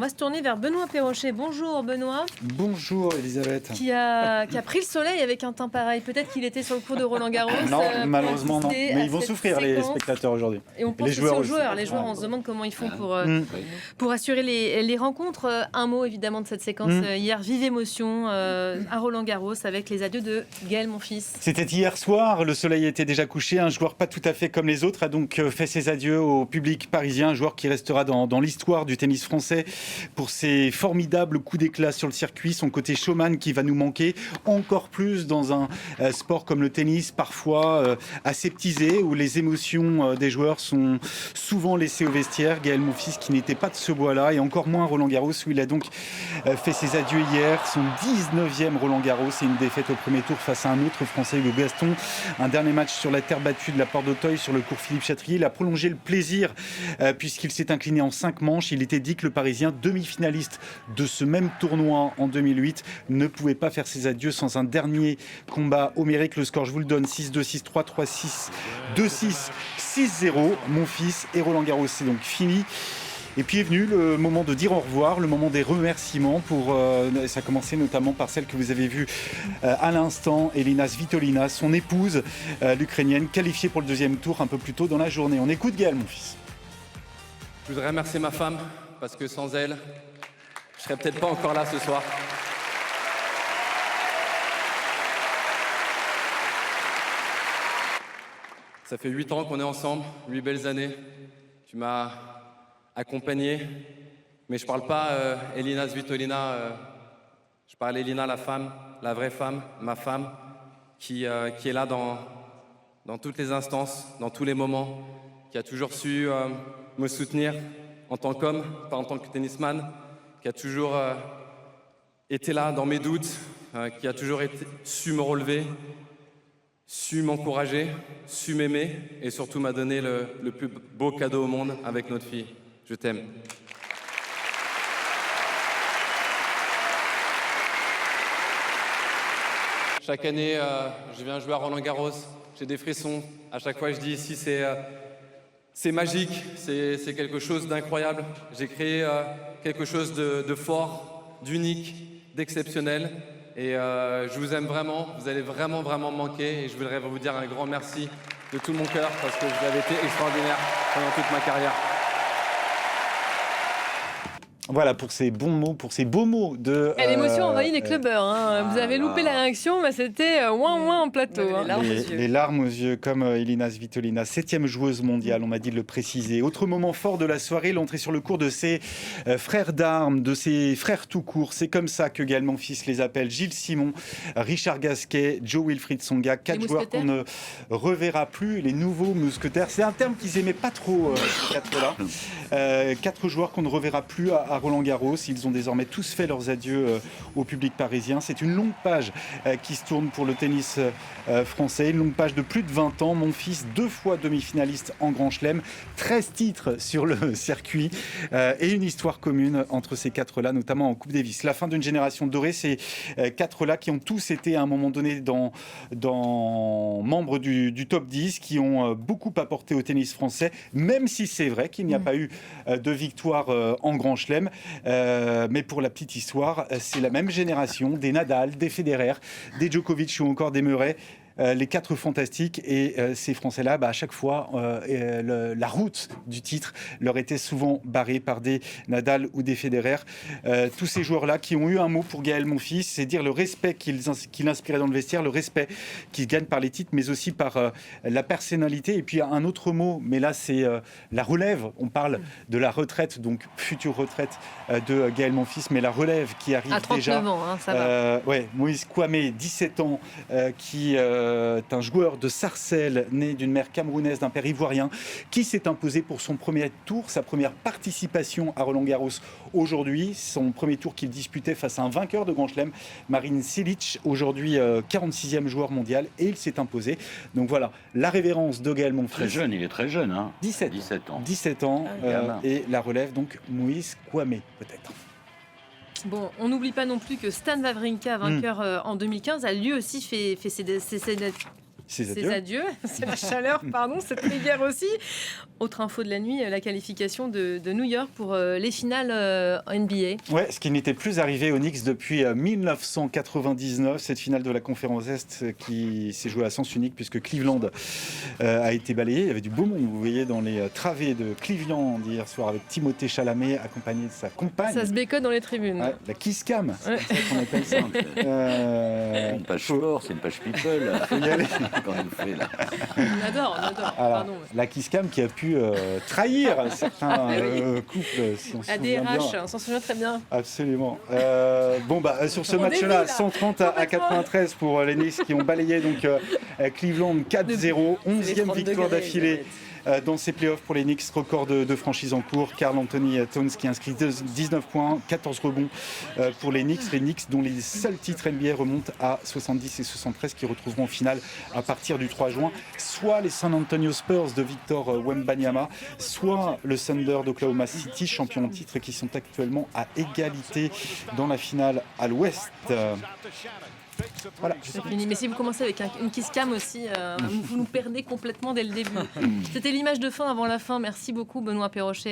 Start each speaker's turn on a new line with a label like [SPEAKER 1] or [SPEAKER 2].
[SPEAKER 1] va se tourner vers Benoît Perrochet. Bonjour Benoît.
[SPEAKER 2] Bonjour Elisabeth.
[SPEAKER 1] Qui a pris le soleil avec un teint pareil. Peut-être qu'il était sur le cours de Roland Garros.
[SPEAKER 2] Non, malheureusement non. Mais ils vont souffrir les spectateurs aujourd'hui.
[SPEAKER 1] Et on pense
[SPEAKER 2] les joueurs
[SPEAKER 1] aussi aux joueurs.
[SPEAKER 2] aussi.
[SPEAKER 1] Les joueurs, on se demande comment ils font pour assurer les rencontres. Un mot évidemment de cette séquence hier. Vive émotion à Roland Garros avec les adieux de Gaël Monfils.
[SPEAKER 2] C'était hier soir. Le soleil était déjà couché. Un joueur pas tout à fait comme les autres a donc fait ses adieux au public parisien. Un joueur qui restera dans l'histoire du tennis français pour ses formidables coups d'éclat sur le circuit, son côté showman qui va nous manquer encore plus dans un sport comme le tennis, parfois aseptisé, où les émotions des joueurs sont souvent laissées au vestiaire. Gaël Monfils qui n'était pas de ce bois-là, et encore moins Roland Garros, où il a donc fait ses adieux hier, son 19e Roland Garros et une défaite au premier tour face à un autre Français, Hugo Gaston. Un dernier match sur la terre battue de la Porte d'Auteuil, sur le cours Philippe Chatrier. Il a prolongé le plaisir puisqu'il s'est incliné en 5 manches. Il était dit que le Parisien, demi-finaliste de ce même tournoi en 2008, ne pouvait pas faire ses adieux sans un dernier combat homérique. Le score, je vous le donne, 6-2, 6-3, 3-6, 2-6, 6-0. Monfils et Roland Garros, c'est donc fini. Et puis est venu le moment de dire au revoir, le moment des remerciements. Ça a commencé notamment par celle que vous avez vue à l'instant, Elina Svitolina, son épouse, l'Ukrainienne, qualifiée pour le deuxième tour un peu plus tôt dans la journée. On écoute Gaël Monfils.
[SPEAKER 3] Je voudrais remercier ma femme, parce que sans elle, je serais peut-être pas encore là ce soir. Ça fait 8 ans qu'on est ensemble, 8 belles années. Tu m'as accompagné, mais je parle pas Elina Svitolina, je parle Elina, la femme, la vraie femme, ma femme, qui est là dans toutes les instances, dans tous les moments, qui a toujours su me soutenir en tant qu'homme, pas en tant que tennisman, qui a toujours été là dans mes doutes, qui a toujours su me relever, su m'encourager, su m'aimer et surtout m'a donné le plus beau cadeau au monde avec notre fille. Je t'aime. Chaque année, je viens jouer à Roland-Garros, j'ai des frissons. À chaque fois, je dis ici, c'est magique, c'est quelque chose d'incroyable. J'ai créé quelque chose de fort, d'unique, d'exceptionnel. Et je vous aime vraiment, vous allez vraiment me manquer. Et je voudrais vous dire un grand merci de tout mon cœur parce que vous avez été extraordinaire pendant toute ma carrière.
[SPEAKER 2] Voilà pour ces bons mots, pour ces beaux mots de...
[SPEAKER 1] L'émotion envahit les clubbers. Vous avez loupé la réaction, mais c'était ouin en plateau.
[SPEAKER 2] Les larmes aux yeux, comme Elina Svitolina, 7e joueuse mondiale, on m'a dit de le préciser. Autre moment fort de la soirée, l'entrée sur le court de ses frères d'armes, de ses frères tout court. C'est comme ça que Gaël Monfils les appelle. Gilles Simon, Richard Gasquet, Joe-Wilfried Tsonga, 4 joueurs qu'on ne reverra plus, les nouveaux mousquetaires. C'est un terme qu'ils n'aimaient pas trop, ces 4-là. 4 joueurs qu'on ne reverra plus à Roland-Garros. Ils ont désormais tous fait leurs adieux au public parisien. C'est une longue page qui se tourne pour le tennis français. Une longue page de plus de 20 ans. Monfils, 2 fois demi-finaliste en Grand Chelem, 13 titres sur le circuit et une histoire commune entre ces 4-là, notamment en Coupe Davis. La fin d'une génération dorée, ces 4-là qui ont tous été à un moment donné membres du top 10, qui ont beaucoup apporté au tennis français, même si c'est vrai qu'il n'y a pas eu de victoire en Grand Chelem. Mais pour la petite histoire, c'est la même génération, des Nadal, des Federer, des Djokovic ou encore des Murray. Les 4 fantastiques, et ces Français-là, à chaque fois, la route du titre leur était souvent barrée par des Nadal ou des Federer. Tous ces joueurs-là qui ont eu un mot pour Gaël Monfils, c'est dire le respect qu'il inspirait dans le vestiaire, le respect qu'il gagne par les titres, mais aussi par la personnalité. Et puis un autre mot, mais là c'est la relève. On parle de la retraite, donc future retraite de Gaël Monfils, mais la relève qui arrive
[SPEAKER 1] à 39
[SPEAKER 2] déjà.
[SPEAKER 1] Ans, ça va.
[SPEAKER 2] Moïse Kouamé, 17 ans, qui est un joueur de Sarcelles, né d'une mère camerounaise, d'un père ivoirien, qui s'est imposé pour son premier tour, sa première participation à Roland-Garros aujourd'hui, son premier tour qu'il disputait face à un vainqueur de Grand Chelem, Marin Cilic, aujourd'hui 46e joueur mondial, et il s'est imposé. Donc voilà, la révérence de Gaël Monfils.
[SPEAKER 4] Très jeune, il est très jeune, hein.
[SPEAKER 2] 17 ans. 17 ans, et la relève, donc Moïse Kouamé, peut-être.
[SPEAKER 1] Bon, on n'oublie pas non plus que Stan Wawrinka, vainqueur en 2015, a lui aussi fait ses Ses adieux. C'est la chaleur, pardon, cette rivière aussi. Autre info de la nuit, la qualification de New York pour les finales NBA.
[SPEAKER 2] Ouais, ce qui n'était plus arrivé aux Knicks depuis 1999, cette finale de la conférence Est qui s'est jouée à sens unique puisque Cleveland a été balayé. Il y avait du beau monde, vous voyez, dans les travées de Cleveland hier soir avec Timothée Chalamet accompagné de sa compagne.
[SPEAKER 1] Ça se bécote dans les tribunes.
[SPEAKER 2] Ouais, la Kiss Cam, c'est comme ça qu'on appelle ça.
[SPEAKER 4] Une page sport, c'est une page people.
[SPEAKER 2] Faut y aller.
[SPEAKER 4] Quand elle fait, là.
[SPEAKER 1] On adore.
[SPEAKER 2] Alors,
[SPEAKER 1] Pardon.
[SPEAKER 2] la Kiss Cam qui a pu trahir certains couples, si on se souvient bien.
[SPEAKER 1] ADRH, on s'en souvient très bien.
[SPEAKER 2] Absolument. Sur ce
[SPEAKER 1] On
[SPEAKER 2] match-là,
[SPEAKER 1] dévie, là.
[SPEAKER 2] 130 à 93 pour les Knicks qui ont balayé donc Cleveland 4-0, 11e victoire d'affilée dans ces playoffs pour les Knicks, record de franchise en cours. Karl Anthony Towns qui inscrit 19 points, 14 rebonds pour les Knicks dont les seuls titres NBA remontent à 70 et 73 qui retrouveront en finale à partir du 3 juin, soit les San Antonio Spurs de Victor Wembanyama, soit le Thunder d'Oklahoma City, champion en titre, qui sont actuellement à égalité dans la finale à l'Ouest. Voilà.
[SPEAKER 1] C'est fini. Mais si vous commencez avec une kiss cam aussi, vous nous perdez complètement dès le début. C'était l'image de fin avant la fin. Merci beaucoup Benoît Perrochet.